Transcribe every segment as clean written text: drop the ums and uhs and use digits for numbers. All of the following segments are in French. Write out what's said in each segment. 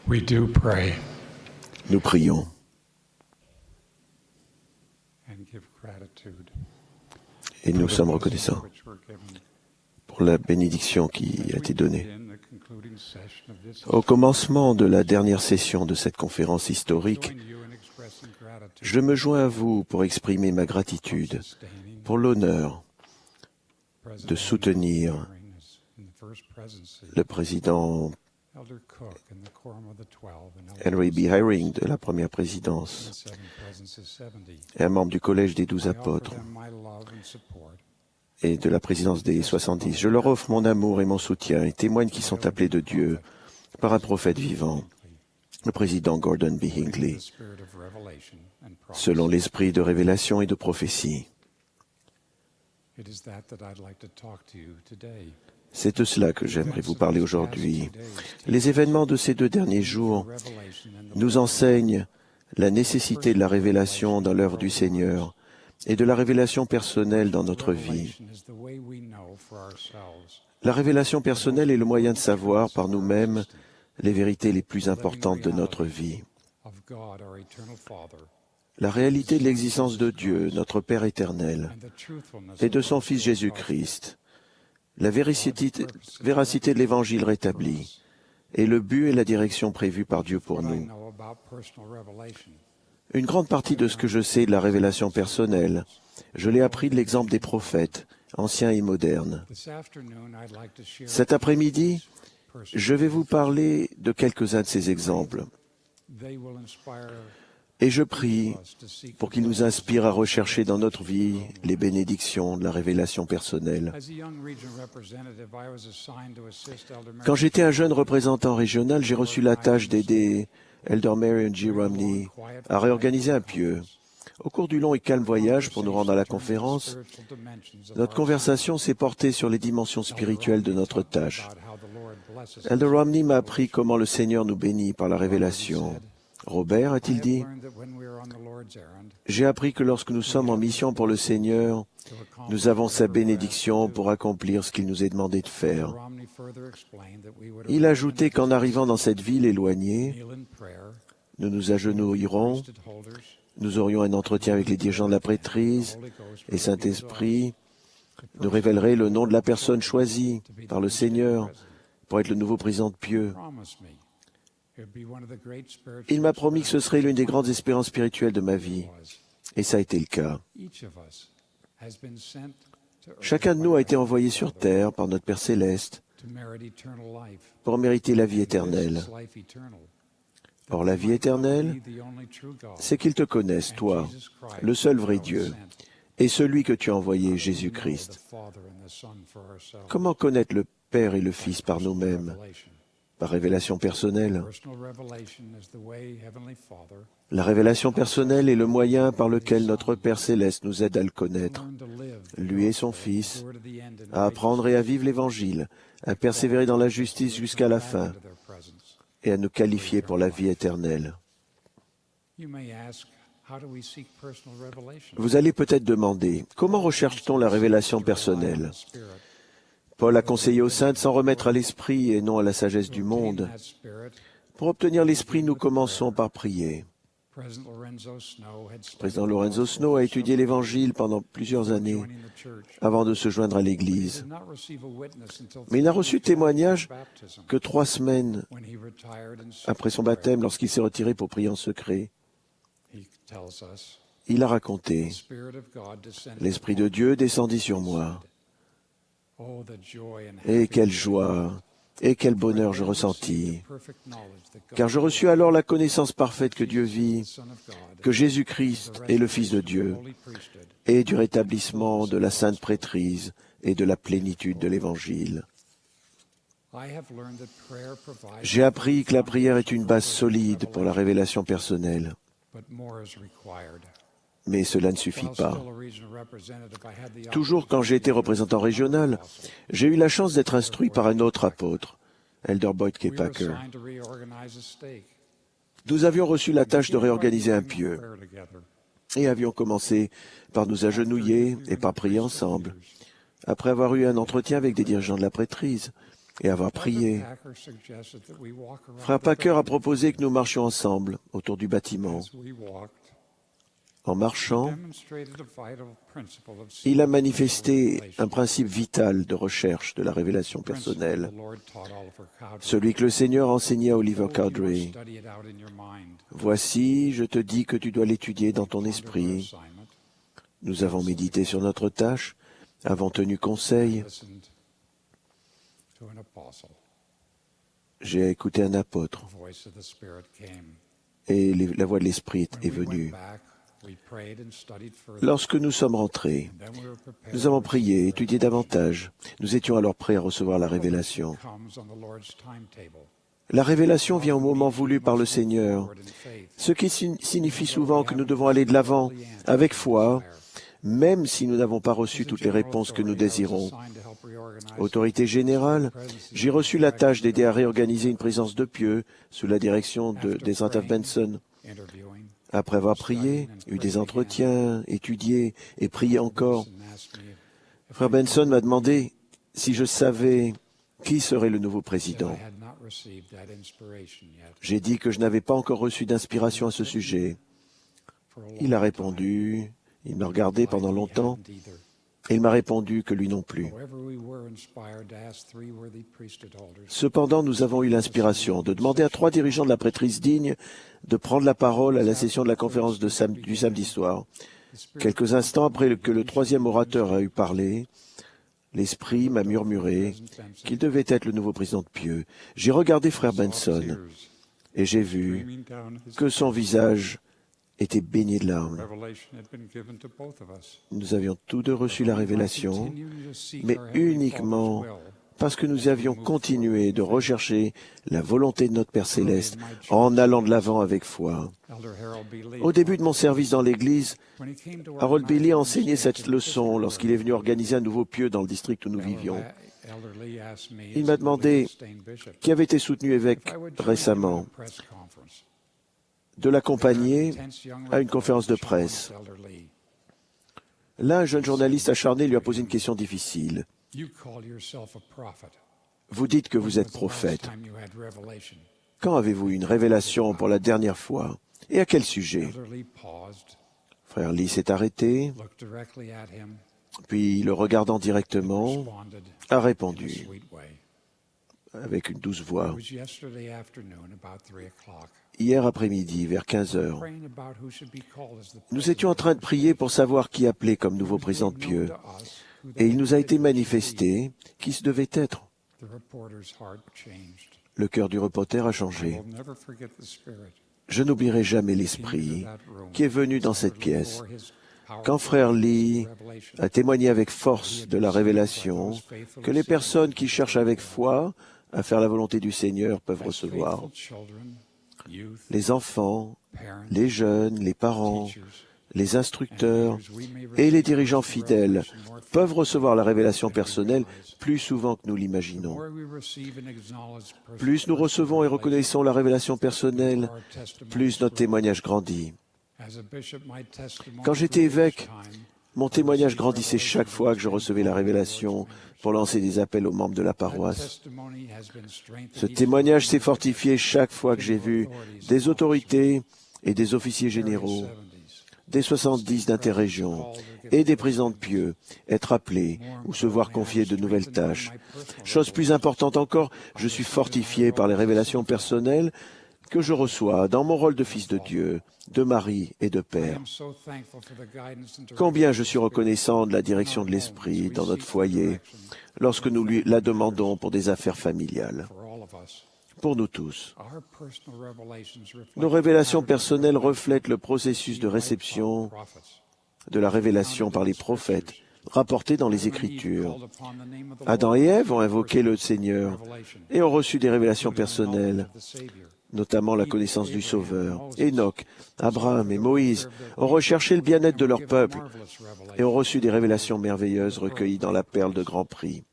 We do pray Nous prions and give gratitude et nous sommes reconnaissants which were given pour la bénédiction qui a été donnée. in the concluding session of this. Au commencement de la dernière session de cette conférence historique, Join you in expressing gratitude je me joins à vous pour exprimer ma gratitude pour l'honneur de soutenir in the first presidency, le président Elder Cook and the quorum of the 12 and Henry B. Eyring de la première présidence the seven presidents of 70. et un membre du collège des 12 I offer apôtres them my love and support. et de la présidence des 70. Je leur offre mon amour et mon soutien et témoigne qu'ils sont appelés de Dieu par un prophète vivant, le président Gordon B. Hinckley, The spirit of revelation and prophecy. selon l'esprit de révélation et de prophétie. It is that I'd like to talk to you today. C'est de cela que j'aimerais vous parler aujourd'hui. Les événements de ces 2 derniers jours Revelation and the nous enseignent la nécessité de la révélation dans l'œuvre du Seigneur et de la révélation personnelle dans notre vie. revelation is the way we know for ourselves. La révélation personnelle est le moyen de savoir par nous-mêmes les vérités les plus importantes de notre vie. Of God, our eternal Father, La réalité de l'existence de Dieu, notre Père éternel, and the truthfulness et de of son the Fils gospel. Jésus-Christ, la véracité de l'Évangile rétablie, et le but et la direction prévus par Dieu pour What I nous. know about personal revelation. Une grande partie de ce que je sais de la révélation personnelle, je l'ai appris de l'exemple des prophètes, anciens et modernes. This afternoon, I'd like to share Cet après-midi, personal. je vais vous parler de quelques-uns de ces exemples, They will inspire et je prie us to seek pour qu'ils nous inspirent à rechercher dans notre vie les bénédictions de la révélation personnelle. As a young region representative, I was assigned to assist Elder Quand Mary j'étais un jeune représentant régional, j'ai reçu la tâche d'aider Elder Marion G. Romney à réorganiser un pieu. Au cours du long et calme voyage pour nous rendre à la conférence, notre conversation s'est portée sur les dimensions spirituelles de notre tâche. Elder Romney m'a appris comment le Seigneur nous bénit par la révélation. Robert, a-t-il dit, j'ai appris que lorsque nous sommes en mission pour le Seigneur, nous avons sa bénédiction pour accomplir ce qu'il nous est demandé de faire. Il a ajouté qu'en arrivant dans cette ville éloignée, nous nous agenouillerons, nous aurions un entretien avec les dirigeants de la prêtrise, et Saint-Esprit nous révélerait le nom de la personne choisie par le Seigneur pour être le nouveau président de pieux. Il m'a promis que ce serait l'une des grandes espérances spirituelles de ma vie, et ça a été le cas. Chacun de nous a été envoyé sur terre par notre Père céleste pour mériter la vie éternelle. Or, la vie éternelle, c'est qu'ils te connaissent, toi, le seul vrai Dieu, et celui que tu as envoyé, Jésus-Christ. Comment connaître le Père et le Fils par nous-mêmes? Par révélation personnelle. La révélation personnelle est le moyen par lequel notre Père céleste nous aide à le connaître, lui et son Fils, à apprendre et à vivre l'Évangile, à persévérer dans la justice jusqu'à la fin et à nous qualifier pour la vie éternelle. Vous allez peut-être demander, comment recherche-t-on la révélation personnelle? Paul a conseillé aux saints de s'en remettre à l'esprit et non à la sagesse du monde. Pour obtenir l'esprit, nous commençons par prier. Le président Lorenzo Snow a étudié l'Évangile pendant plusieurs années avant de se joindre à l'Église. Mais il n'a reçu témoignage que 3 semaines après son baptême, lorsqu'il s'est retiré pour prier en secret. Il a raconté, « L'Esprit de Dieu descendit sur moi. Et quelle joie et quel bonheur je ressentis, car je reçus alors la connaissance parfaite que Dieu vit, que Jésus-Christ est le Fils de Dieu, et du rétablissement de la sainte prêtrise et de la plénitude de l'Évangile. J'ai appris que la prière est une base solide pour la révélation personnelle. Mais cela ne suffit pas. Toujours quand j'ai été représentant régional, j'ai eu la chance d'être instruit par un autre apôtre, Elder Boyd K. Packer. Nous avions reçu la tâche de réorganiser un pieu et avions commencé par nous agenouiller et par prier ensemble. Après avoir eu un entretien avec des dirigeants de la prêtrise, et avoir prié. Frère Packer a proposé que nous marchions ensemble autour du bâtiment. En marchant, il a manifesté un principe vital de recherche de la révélation personnelle, celui que le Seigneur enseignait à Oliver Cowdery. Voici, je te dis que tu dois l'étudier dans ton esprit. Nous avons médité sur notre tâche, avons tenu conseil. J'ai écouté un apôtre et la voix de l'Esprit est venue. Lorsque nous sommes rentrés, nous avons prié, étudié davantage. Nous étions alors prêts à recevoir la révélation. La révélation vient au moment voulu par le Seigneur, ce qui signifie souvent que nous devons aller de l'avant avec foi, même si nous n'avons pas reçu toutes les réponses que nous désirons. Autorité générale, j'ai reçu la tâche d'aider à réorganiser une présence de pieux sous la direction d'Ezra Taft Benson. Après avoir prié, eu des entretiens, étudié et prié encore, Frère Benson m'a demandé si je savais qui serait le nouveau président. J'ai dit que je n'avais pas encore reçu d'inspiration à ce sujet. Il a répondu, il m'a regardé pendant longtemps, et il m'a répondu que lui non plus. Cependant, nous avons eu l'inspiration de demander à 3 dirigeants de la prêtrise digne de prendre la parole à la session de la conférence du samedi soir. Quelques instants après que le 3e orateur a eu parlé, l'Esprit m'a murmuré qu'il devait être le nouveau président de Pieux. J'ai regardé Frère Benson et j'ai vu que son visage était baigné de larmes. Nous avions tous deux reçu la révélation, mais uniquement parce que nous avions continué de rechercher la volonté de notre Père Céleste en allant de l'avant avec foi. Au début de mon service dans l'Église, Harold Bailey a enseigné cette leçon lorsqu'il est venu organiser un nouveau pieu dans le district où nous vivions. Il m'a demandé qui avait été soutenu évêque récemment de l'accompagner à une conférence de presse. Là, un jeune journaliste acharné lui a posé une question difficile. Vous dites que vous êtes prophète. Quand avez-vous eu une révélation pour la dernière fois? Et à quel sujet? Frère Lee s'est arrêté, puis, le regardant directement, a répondu avec une douce voix. Hier après-midi, vers 15 heures, nous étions en train de prier pour savoir qui appeler comme nouveau président de Pieux, et il nous a été manifesté qui ce devait être. Le cœur du reporter a changé. Je n'oublierai jamais l'Esprit qui est venu dans cette pièce. Quand Frère Lee a témoigné avec force de la révélation que les personnes qui cherchent avec foi à faire la volonté du Seigneur peuvent recevoir. Les enfants, les jeunes, les parents, les instructeurs et les dirigeants fidèles peuvent recevoir la révélation personnelle plus souvent que nous l'imaginons. Plus nous recevons et reconnaissons la révélation personnelle, plus notre témoignage grandit. Quand j'étais évêque, mon témoignage grandissait chaque fois que je recevais la révélation pour lancer des appels aux membres de la paroisse. Ce témoignage s'est fortifié chaque fois que j'ai vu des autorités et des officiers généraux, des 70 d'interrégion et des présidents de Pieux être appelés ou se voir confier de nouvelles tâches. Chose plus importante encore, je suis fortifié par les révélations personnelles que je reçois dans mon rôle de fils de Dieu, de mari et de père. Combien je suis reconnaissant de la direction de l'Esprit dans notre foyer lorsque nous lui la demandons pour des affaires familiales. Pour nous tous, nos révélations personnelles reflètent le processus de réception de la révélation par les prophètes rapportés dans les Écritures. Adam et Ève ont invoqué le Seigneur et ont reçu des révélations personnelles, notamment la connaissance du Sauveur. Enoch, Abraham et Moïse ont recherché le bien-être de leur peuple et ont reçu des révélations merveilleuses recueillies dans la perle de grand prix.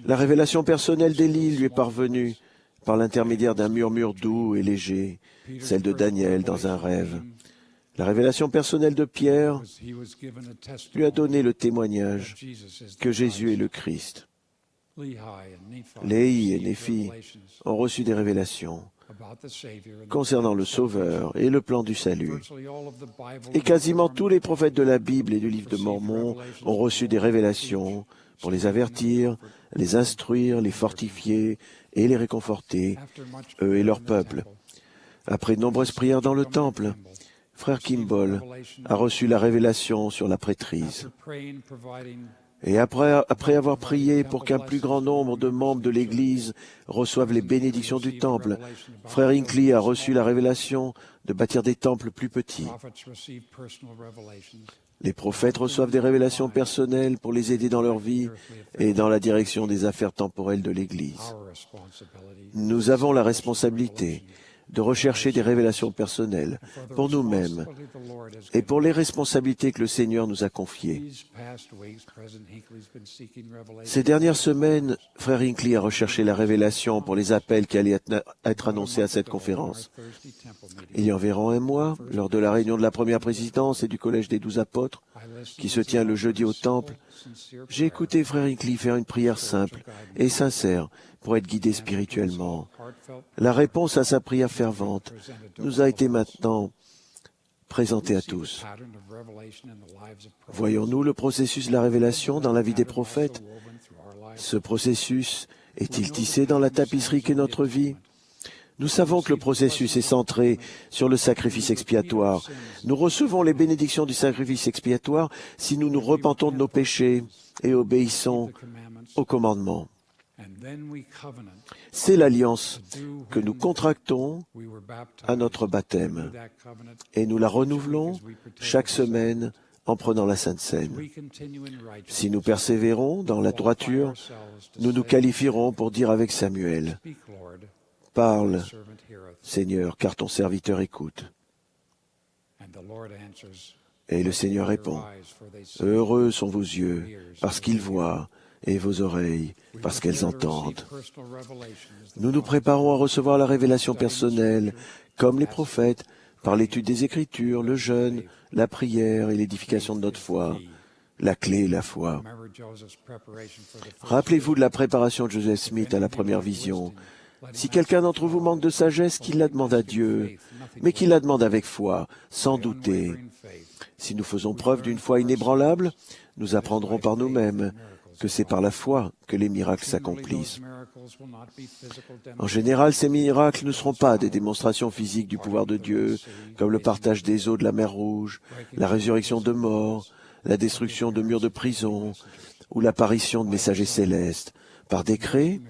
La révélation personnelle d'Élie lui est parvenue par l'intermédiaire d'un murmure doux et léger, celle de Daniel dans un rêve. La révélation personnelle de Pierre lui a donné le témoignage que Jésus est le Christ. Léhi et Néphi ont reçu des révélations concernant le Sauveur et le plan du salut. Et quasiment tous les prophètes de la Bible et du livre de Mormon ont reçu des révélations pour les avertir, les instruire, les fortifier et les réconforter, eux et leur peuple. Après de nombreuses prières dans le temple, Frère Kimball a reçu la révélation sur la prêtrise. Et après avoir prié pour qu'un plus grand nombre de membres de l'Église reçoivent les bénédictions du temple, Frère Hinckley a reçu la révélation de bâtir des temples plus petits. Les prophètes reçoivent des révélations personnelles pour les aider dans leur vie et dans la direction des affaires temporelles de l'Église. Nous avons la responsabilité de rechercher des révélations personnelles pour nous-mêmes et pour les responsabilités que le Seigneur nous a confiées. Ces dernières semaines, Frère Hinckley a recherché la révélation pour les appels qui allaient être annoncés à cette conférence. Il y a environ un mois, lors de la réunion de la première présidence et du Collège des 12 apôtres, qui se tient le jeudi au Temple, j'ai écouté Frère Hinckley faire une prière simple et sincère pour être guidé spirituellement. La réponse à sa prière fervente nous a été maintenant présentée à tous. Voyons-nous le processus de la révélation dans la vie des prophètes? Ce processus est-il tissé dans la tapisserie qu'est notre vie? Nous savons que le processus est centré sur le sacrifice expiatoire. Nous recevons les bénédictions du sacrifice expiatoire si nous nous repentons de nos péchés et obéissons aux commandements. C'est l'alliance que nous contractons à notre baptême et nous la renouvelons chaque semaine en prenant la Sainte Seine. Si nous persévérons dans la droiture, nous nous qualifierons pour dire avec Samuel, « Parle, Seigneur, car ton serviteur écoute. » Et le Seigneur répond, « Heureux sont vos yeux, parce qu'ils voient, et vos oreilles, parce qu'elles entendent. » Nous nous préparons à recevoir la révélation personnelle, comme les prophètes, par l'étude des Écritures, le jeûne, la prière et l'édification de notre foi. La clé est la foi. Rappelez-vous de la préparation de Joseph Smith à la première vision. Si quelqu'un d'entre vous manque de sagesse, qu'il la demande à Dieu, mais qu'il la demande avec foi, sans douter. Si nous faisons preuve d'une foi inébranlable, nous apprendrons par nous-mêmes que c'est par la foi que les miracles s'accomplissent. En général, ces miracles ne seront pas des démonstrations physiques du pouvoir de Dieu, comme le partage des eaux de la mer Rouge, la résurrection de morts, la destruction de murs de prison ou l'apparition de messagers célestes. Par décret,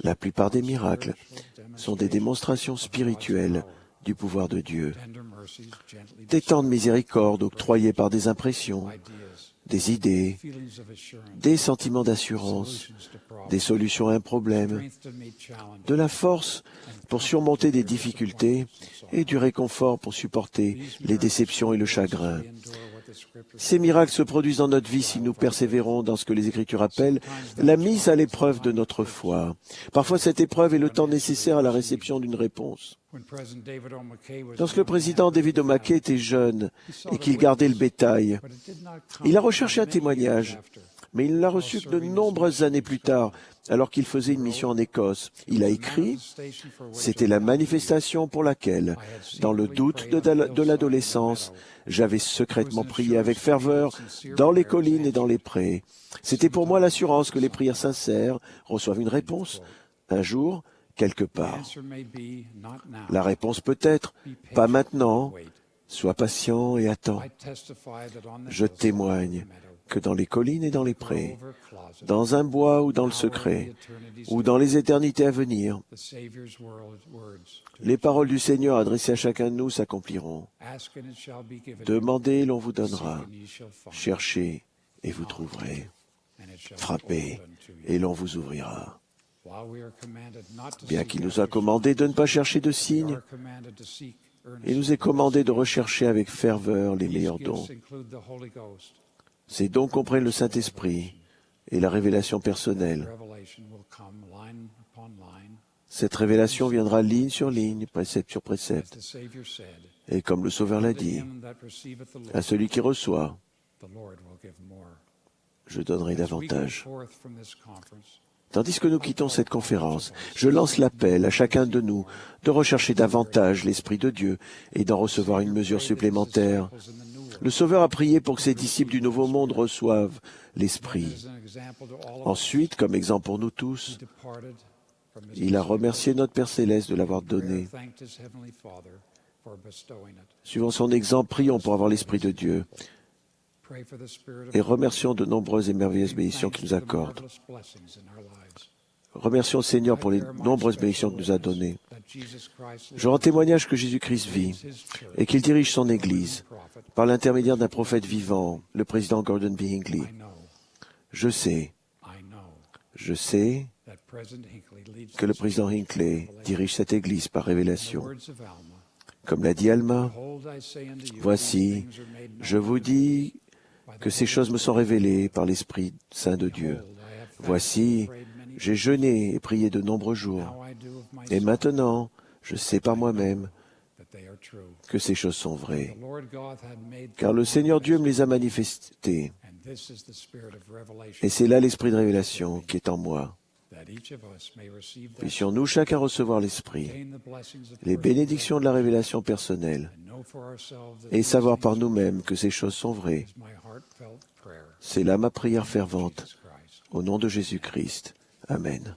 la plupart des miracles sont des démonstrations spirituelles du pouvoir de Dieu. Des temps de miséricorde octroyés par des impressions, des idées, des sentiments d'assurance, des solutions à un problème, de la force pour surmonter des difficultés et du réconfort pour supporter les déceptions et le chagrin. Ces miracles se produisent dans notre vie si nous persévérons dans ce que les Écritures appellent la mise à l'épreuve de notre foi. Parfois, cette épreuve est le temps nécessaire à la réception d'une réponse. Lorsque le président David O. McKay était jeune et qu'il gardait le bétail, il a recherché un témoignage, mais il ne l'a reçu que de nombreuses années plus tard, alors qu'il faisait une mission en Écosse. Il a écrit « C'était la manifestation pour laquelle, dans le doute de l'adolescence, j'avais secrètement prié avec ferveur dans les collines et dans les prés. C'était pour moi l'assurance que les prières sincères reçoivent une réponse, un jour, quelque part. La réponse peut être « Pas maintenant, sois patient et attends. » Je témoigne que dans les collines et dans les prés, dans un bois ou dans le secret, ou dans les éternités à venir, les paroles du Seigneur adressées à chacun de nous s'accompliront. Demandez et l'on vous donnera. Cherchez et vous trouverez. Frappez et l'on vous ouvrira. Bien qu'il nous a commandé de ne pas chercher de signes, il nous est commandé de rechercher avec ferveur les meilleurs dons. Ces dons comprennent le Saint-Esprit et la révélation personnelle. Cette révélation viendra ligne sur ligne, précepte sur précepte. Et comme le Sauveur l'a dit, à celui qui reçoit, je donnerai davantage. Tandis que nous quittons cette conférence, je lance l'appel à chacun de nous de rechercher davantage l'Esprit de Dieu et d'en recevoir une mesure supplémentaire. Le Sauveur a prié pour que ses disciples du Nouveau Monde reçoivent l'Esprit. Ensuite, comme exemple pour nous tous, il a remercié notre Père Céleste de l'avoir donné. Suivant son exemple, prions pour avoir l'Esprit de Dieu et remercions de nombreuses et merveilleuses bénédictions qu'il nous accorde. Remercions le Seigneur pour les nombreuses bénédictions qu'il nous a données. Je rends témoignage que Jésus-Christ vit et qu'il dirige son Église par l'intermédiaire d'un prophète vivant, le président Gordon B. Hinckley. Je sais que le président Hinckley dirige cette Église par révélation. Comme l'a dit Alma, voici, je vous dis que ces choses me sont révélées par l'Esprit Saint de Dieu. Voici, j'ai jeûné et prié de nombreux jours. Et maintenant, je sais par moi-même que ces choses sont vraies. Car le Seigneur Dieu me les a manifestées. Et c'est là l'esprit de révélation qui est en moi. Puissions-nous chacun recevoir l'Esprit, les bénédictions de la révélation personnelle, et savoir par nous-mêmes que ces choses sont vraies. C'est là ma prière fervente, au nom de Jésus-Christ. Amen.